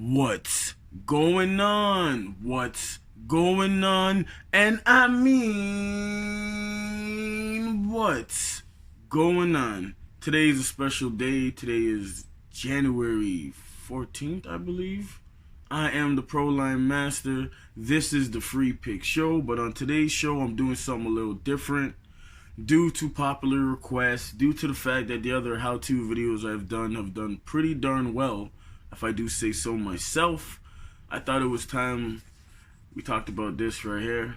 What's going on? What's going on? And I mean, what's going on? Today is a special day. Today is January 14th, I believe. I am the Proline Master. This is the Free Pick Show, but on today's show, I'm doing something a little different. Due to popular requests, due to the fact that the other how-to videos I've done have done pretty darn well, if I do say so myself, I thought it was time we talked about this right here.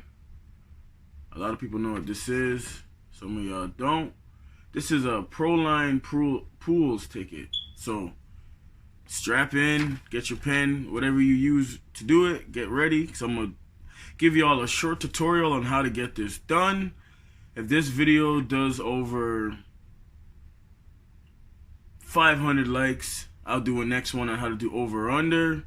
A lot of people know what this is. Some of y'all don't. This is a Proline pools ticket. So strap in, get your pen, whatever you use to do it, get ready, because I'm going to give you all a short tutorial on how to get this done. If this video does over 500 likes, I'll do a next one on how to do over or under.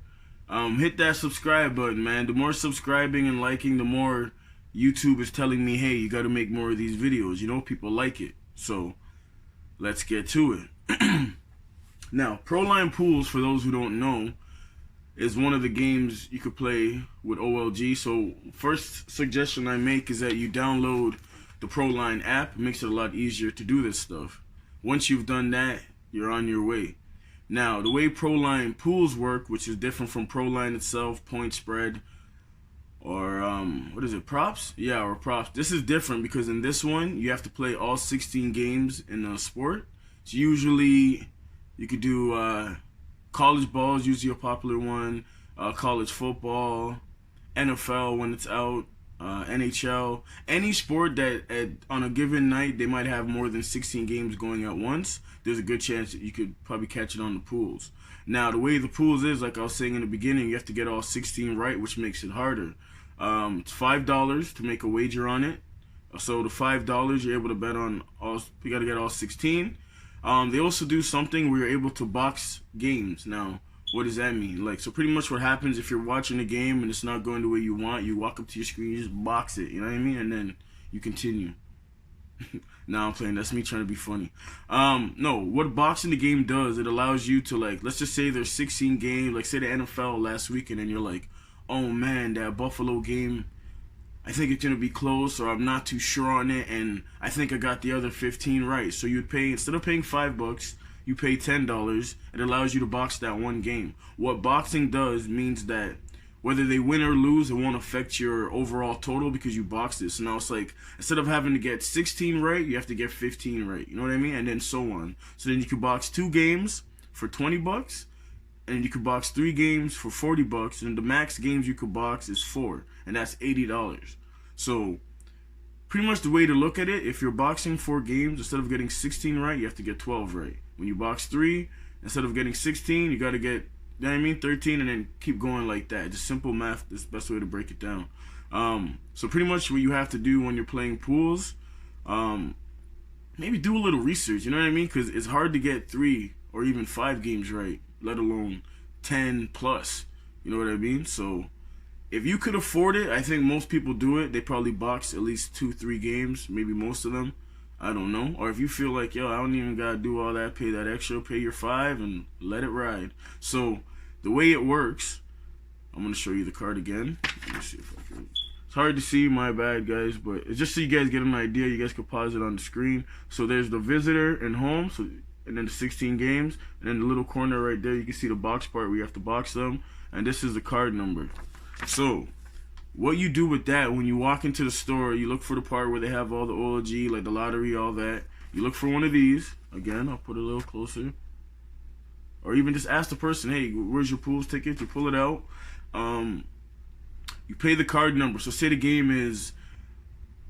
Hit that subscribe button, man. The more subscribing and liking, the more YouTube is telling me, hey, you got to make more of these videos. You know, people like it. So let's get to it. Now, Proline Pools, for those who don't know, is one of the games you could play with OLG. So first suggestion I make is that you download the Proline app. It makes it a lot easier to do this stuff. Once you've done that, you're on your way. Now, the way Proline pools work, which is different from Proline itself, point spread, or what is it, props? Yeah, or props. This is different because in this one, you have to play all 16 games in a sport. So usually, you could do college ball is usually a popular one, college football, NFL when it's out, NHL, any sport that on a given night they might have more than 16 games going at once, there's a good chance that you could probably catch it on the pools. Now, the way the pools is, like I was saying in the beginning, you have to get all 16 right, which makes it harder. It's $5 to make a wager on it. So the $5, you're able to bet on all, you got to get all 16. They also do something where you're able to box games. Now, what does that mean? Like, so pretty much what happens if you're watching a game and it's not going the way you want, you walk up to your screen, you just box it, you know what I mean? And then you continue. Now I'm playing, that's me trying to be funny. No, what boxing the game does, it allows you to, like, let's just say there's 16 games, like say the NFL last weekend, and you're like, oh man, that Buffalo game, I think it's going to be close, or I'm not too sure on it, and I think I got the other 15 right. So you'd pay, instead of paying $5, you pay $10. It allows you to box that one game. What boxing does means that whether they win or lose, it won't affect your overall total because you boxed it. So now it's like, instead of having to get 16 right, you have to get 15 right. You know what I mean? And then so on. So then you could box 2 games for $20, and you could box 3 games for $40, and the max games you could box is 4, and that's $80. So pretty much the way to look at it, if you're boxing 4 games, instead of getting 16 right, you have to get 12 right. When you box 3, instead of getting 16, you got to get, you know what I mean, 13, and then keep going like that. Just simple math is the best way to break it down. So pretty much what you have to do when you're playing pools, maybe do a little research, you know what I mean? Because it's hard to get 3 or even 5 games right, let alone 10 plus, you know what I mean? So if you could afford it, I think most people do it. They probably box at least 2-3 games, maybe most of them. I don't know. Or if you feel like, yo, I don't even gotta do all that, pay that extra, pay your 5 and let it ride. So the way it works, I'm gonna show you the card again. Let me see if I can. It's hard to see, my bad, guys, but it's just so you guys get an idea. You guys can pause it on the screen. So there's the visitor and home, so, and then the 16 games, and then the little corner right there, you can see the box part where you have to box them, and this is the card number. So what you do with that, when you walk into the store, you look for the part where they have all the OLG, like the lottery, all that. You look for one of these. Again, I'll put it a little closer. Or even just ask the person, hey, where's your pools ticket? You pull it out. You pay the card number. So say the game is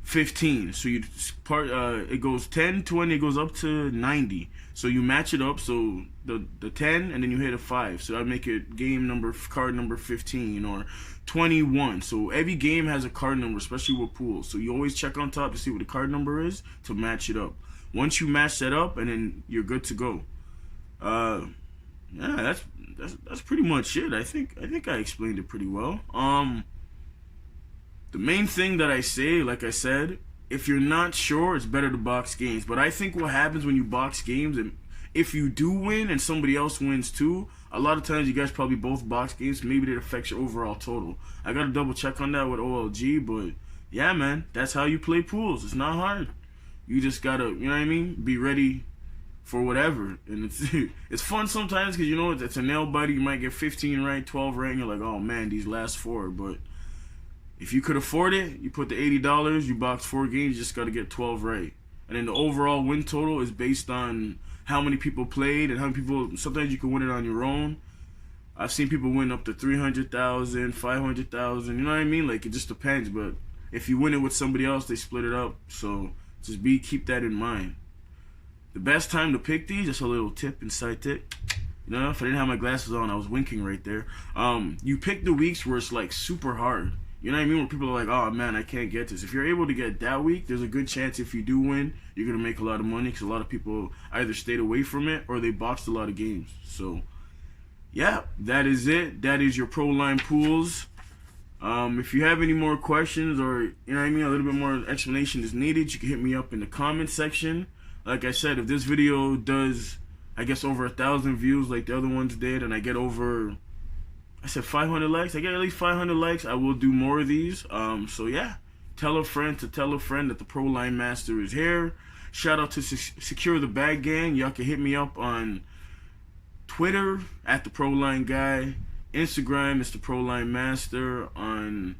15. So you it goes 10, 20, it goes up to 90. So you match it up. So the 10, and then you hit a 5. So that'd make it game number, card number 15 or 21. So every game has a card number, especially with pools. So you always check on top to see what the card number is to match it up. Once you match that up, and then you're good to go. Yeah, that's pretty much it. I think I explained it pretty well. The main thing that I say, like I said, if you're not sure, it's better to box games. But I think what happens when you box games, if you do win and somebody else wins too, a lot of times you guys probably both box games, maybe it affects your overall total. I gotta double check on that with OLG, but yeah, man, that's how you play pools. It's not hard. You just gotta, you know what I mean, be ready for whatever. And it's it's fun sometimes because, you know, it's a nail biter. You might get 15 right, 12 right, and you're like, oh man, these last 4. But if you could afford it, you put the $80, you box 4 games, you just got to get 12 right. And then the overall win total is based on how many people played and how many people. Sometimes you can win it on your own. I've seen people win up to 300,000, 500,000. You know what I mean? Like, it just depends. But if you win it with somebody else, they split it up. So just keep that in mind. The best time to pick these, just a little tip, inside tip. You know, if I didn't have my glasses on, I was winking right there. You pick the weeks where it's like super hard. You know what I mean? Where people are like, oh man, I can't get this. If you're able to get that week, there's a good chance if you do win, you're going to make a lot of money because a lot of people either stayed away from it or they boxed a lot of games. So, yeah, that is it. That is your Proline pools. If you have any more questions or, you know what I mean, a little bit more explanation is needed, you can hit me up in the comment section. Like I said, if this video does, I guess, over 1,000 views like the other ones did, and I get over, I said 500 likes, I get at least 500 likes, I will do more of these. So yeah, tell a friend to tell a friend that the Proline Master is here. Shout out to Secure the Bag Gang. Y'all can hit me up on Twitter at the Proline Guy. Instagram is the Proline Master. On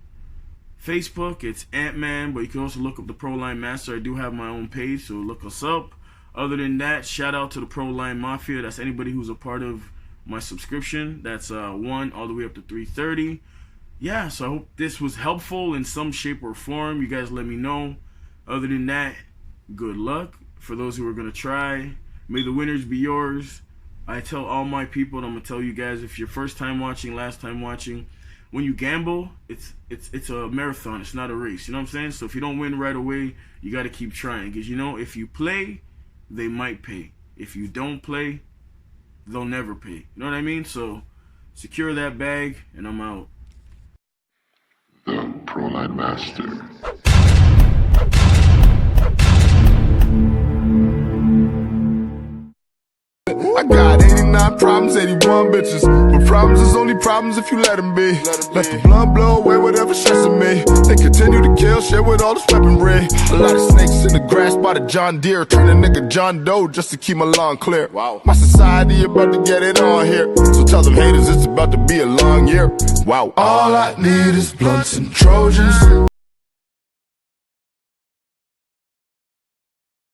Facebook it's Ant-Man, but you can also look up the Proline Master. I do have my own page, so look us up. Other than that, shout out to the Proline Mafia. That's anybody who's a part of my subscription. That's 1 all the way up to 330. Yeah, so I hope this was helpful in some shape or form. You guys let me know. Other than that, good luck for those who are going to try. May the winners be yours. I tell all my people, and I'm going to tell you guys, if you're first time watching, last time watching, when you gamble, it's a marathon. It's not a race. You know what I'm saying? So if you don't win right away, you got to keep trying. Because, you know, if you play, they might pay. If you don't play, they'll never pay. You know what I mean? So secure that bag, and I'm out. The Proline Master. I got 89 problems, 81 bitches. But problems is only problems if you let them be. Let the blood blow away whatever stressing me. They continue to kill, share with all this weaponry. A lot of snakes in the grass by the John Deere. Turn a nigga John Doe just to keep my lawn clear. Wow. My society about to get it on here. So tell them haters it's about to be a long year. Wow. All I need is blunts and Trojans.